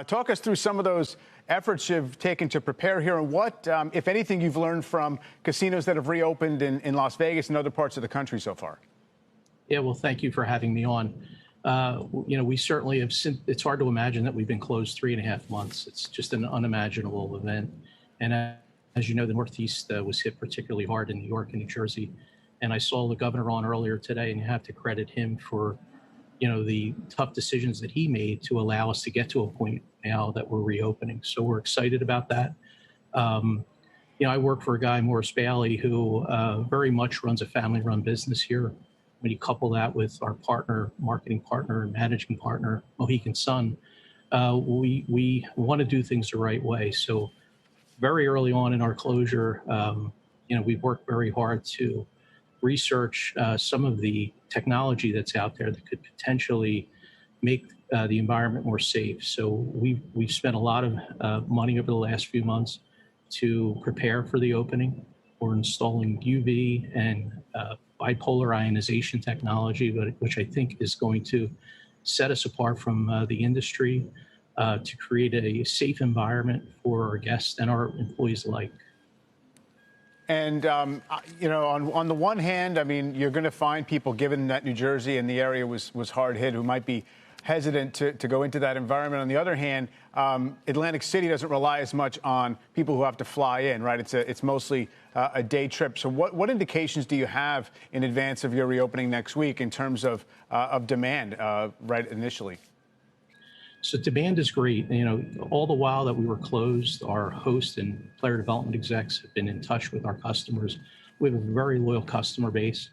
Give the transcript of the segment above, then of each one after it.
Talk us through some of those efforts you've taken to prepare here and what, if anything, you've learned from casinos that have reopened in Las Vegas and other parts of the country so far. Yeah, well, thank you for having me on. We certainly have, it's hard to imagine that we've been closed 3.5 months. It's just an unimaginable event. And as you know, the Northeast was hit particularly hard in New York and New Jersey. And I saw the governor on earlier today, and you have to credit him for the tough decisions that he made to allow us to get to a point now that we're reopening. So we're excited about that. I work for a guy, Morris Bailey, who very much runs a family-run business here. When you couple that with our partner, marketing partner, and managing partner, Mohegan Sun, we want to do things the right way. So very early on in our closure, we've worked very hard to research some of the technology that's out there that could potentially make the environment more safe. So we've spent a lot of money over the last few months to prepare for the opening. We're installing UV and bipolar ionization technology, which I think is going to set us apart from the industry to create a safe environment for our guests and our employees alike. And, on the one hand, I mean, you're going to find people, given that New Jersey and the area was hard hit, who might be hesitant to go into that environment. On the other hand, Atlantic City doesn't rely as much on people who have to fly in, right? It's mostly a day trip. So what indications do you have in advance of your reopening next week in terms of demand right initially? So demand is great. All the while that we were closed, our host and player development execs have been in touch with our customers. We have a very loyal customer base.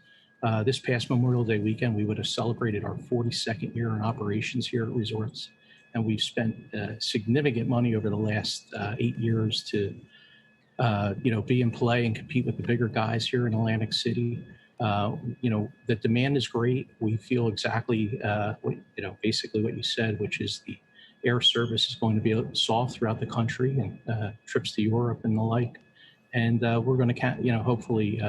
This past Memorial Day weekend, we would have celebrated our 42nd year in operations here at resorts. And we've spent significant money over the last 8 years to, be in play and compete with the bigger guys here in Atlantic City. The demand is great. We feel exactly, basically what you said, which is the air service is going to be soft throughout the country and trips to Europe and the like. And we're going to, hopefully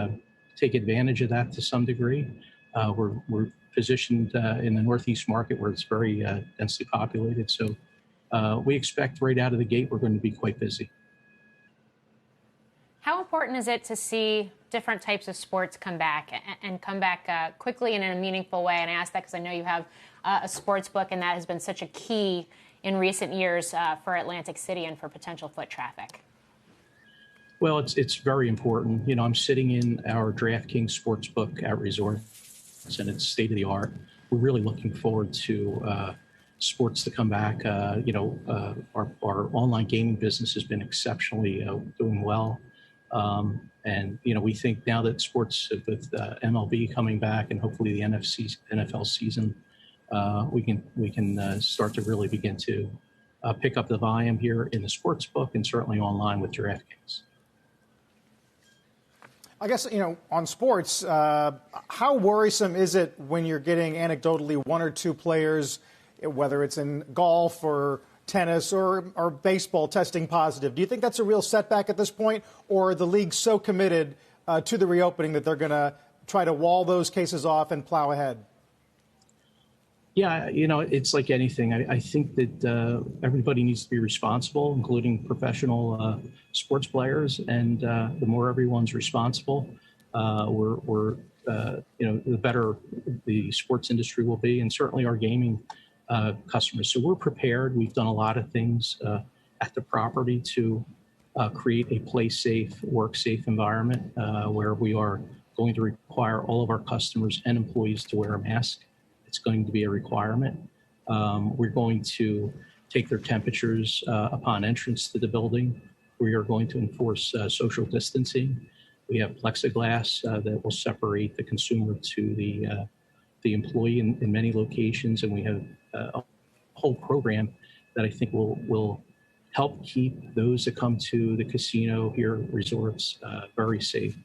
take advantage of that to some degree. We're positioned in the Northeast market where it's very densely populated. So we expect right out of the gate, we're going to be quite busy. How important is it to see different types of sports come back and come back quickly and in a meaningful way? And I ask that because I know you have a sports book, and that has been such a key in recent years for Atlantic City and for potential foot traffic. Well, it's very important. I'm sitting in our DraftKings sportsbook at resorts, and it's state of the art. We're really looking forward to sports to come back. Our online gaming business has been exceptionally doing well. And we think now that sports with MLB coming back and hopefully the NFL season, we can start to really begin to pick up the volume here in the sports book and certainly online with DraftKings. I guess, on sports, how worrisome is it when you're getting anecdotally one or two players, whether it's in golf or tennis or baseball, testing positive? Do you think that's a real setback at this point, or are the leagues so committed to the reopening that they're going to try to wall those cases off and plow ahead? Yeah, it's like anything. I think that everybody needs to be responsible, including professional sports players. And the more everyone's responsible, the better the sports industry will be, and certainly our gaming customers. So we're prepared. We've done a lot of things at the property to create a play-safe, work-safe environment where we are going to require all of our customers and employees to wear a mask. It's going to be a requirement. We're going to take their temperatures upon entrance to the building. We are going to enforce social distancing. We have plexiglass that will separate the consumer to the employee in many locations, and we have a whole program that I think will help keep those that come to the casino here at resorts very safe.